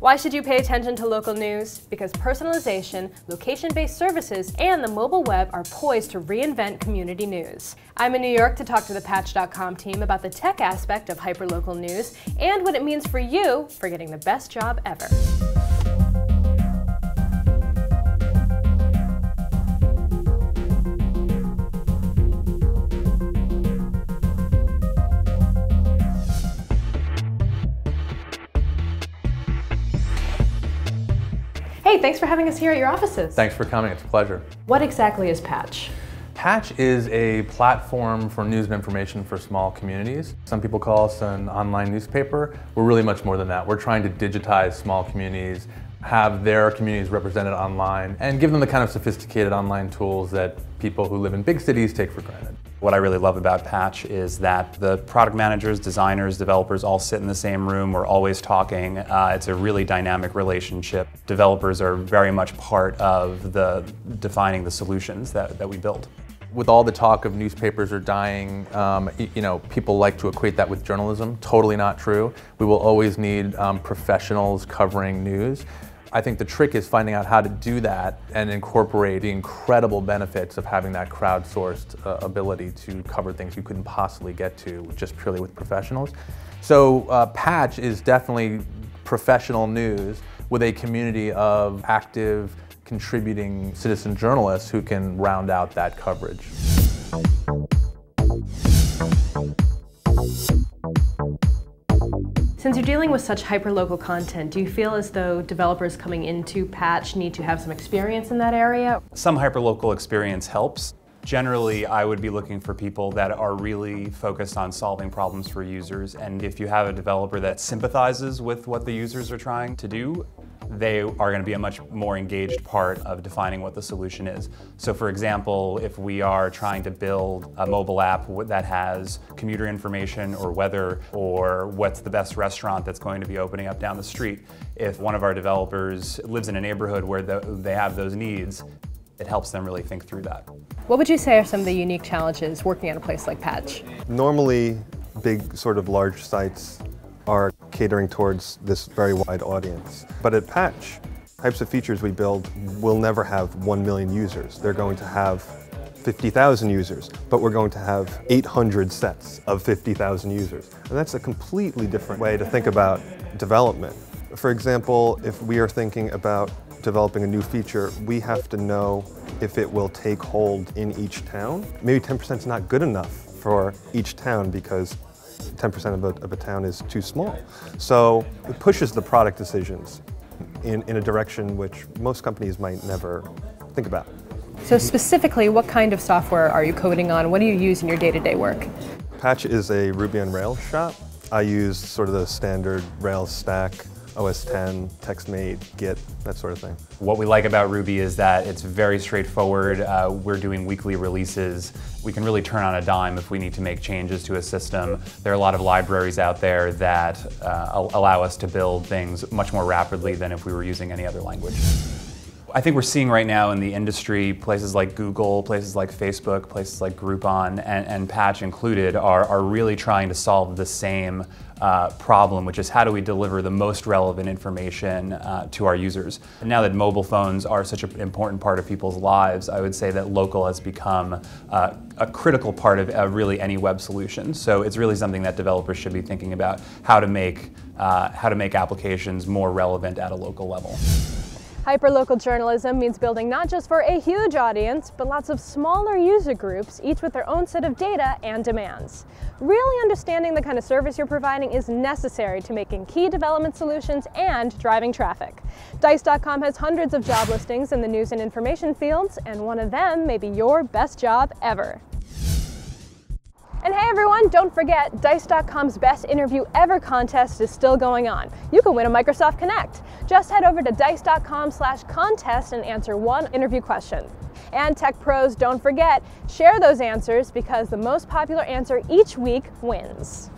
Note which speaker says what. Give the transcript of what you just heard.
Speaker 1: Why should you pay attention to local news? Because personalization, location-based services, and the mobile web are poised to reinvent community news. I'm in New York to talk to the Patch.com team about the tech aspect of hyperlocal news and what it means for you for getting the best job ever. Hey, thanks for having us here at your offices.
Speaker 2: Thanks for coming, it's a pleasure.
Speaker 1: What exactly is Patch?
Speaker 2: Patch is a platform for news and information for small communities. Some people call us an online newspaper. We're really much more than that. We're trying to digitize small communities, have their communities represented online, and give them the kind of sophisticated online tools that people who live in big cities take for granted.
Speaker 3: What I really love about Patch is that the product managers, designers, developers all sit in the same room. We're always talking. It's a really dynamic relationship. Developers are very much part of defining the solutions that we build.
Speaker 2: With all the talk of newspapers are dying, people like to equate that with journalism. Totally not true. We will always need professionals covering news. I think the trick is finding out how to do that and incorporate the incredible benefits of having that crowdsourced ability to cover things you couldn't possibly get to just purely with professionals. So Patch is definitely professional news with a community of active, contributing citizen journalists who can round out that coverage.
Speaker 1: Since you're dealing with such hyperlocal content, do you feel as though developers coming into Patch need to have some experience in that area?
Speaker 3: Some hyperlocal experience helps. Generally, I would be looking for people that are really focused on solving problems for users, and if you have a developer that sympathizes with what the users are trying to do, they are going to be a much more engaged part of defining what the solution is. So for example, if we are trying to build a mobile app that has commuter information or weather or what's the best restaurant that's going to be opening up down the street, if one of our developers lives in a neighborhood where they have those needs, it helps them really think through that.
Speaker 1: What would you say are some of the unique challenges working on a place like Patch?
Speaker 4: Normally, big sort of large sites are catering towards this very wide audience. But at Patch, types of features we build will never have 1 million users. They're going to have 50,000 users, but we're going to have 800 sets of 50,000 users. And that's a completely different way to think about development. For example, if we are thinking about developing a new feature, we have to know if it will take hold in each town. Maybe 10% is not good enough for each town because 10% of a town is too small. So it pushes the product decisions in a direction which most companies might never think about.
Speaker 1: So specifically, what kind of software are you coding on? What do you use in your day-to-day work?
Speaker 4: Patch is a Ruby on Rails shop. I use sort of the standard Rails stack, OS 10, TextMate, Git, that sort of thing.
Speaker 3: What we like about Ruby is that it's very straightforward. We're doing weekly releases. We can really turn on a dime if we need to make changes to a system. There are a lot of libraries out there that allow us to build things much more rapidly than if we were using any other language. I think we're seeing right now in the industry, places like Google, places like Facebook, places like Groupon, and Patch included, are really trying to solve the same problem, which is how do we deliver the most relevant information to our users. And now that mobile phones are such an important part of people's lives, I would say that local has become a critical part of really any web solution. So it's really something that developers should be thinking about, how to make applications more relevant at a local level.
Speaker 1: Hyperlocal journalism means building not just for a huge audience, but lots of smaller user groups, each with their own set of data and demands. Really understanding the kind of service you're providing is necessary to making key development solutions and driving traffic. Dice.com has hundreds of job listings in the news and information fields, and one of them may be your best job ever. And hey everyone, don't forget, Dice.com's Best Interview Ever contest is still going on. You can win a Microsoft Connect. Just head over to dice.com/contest and answer one interview question. And tech pros, don't forget, share those answers because the most popular answer each week wins.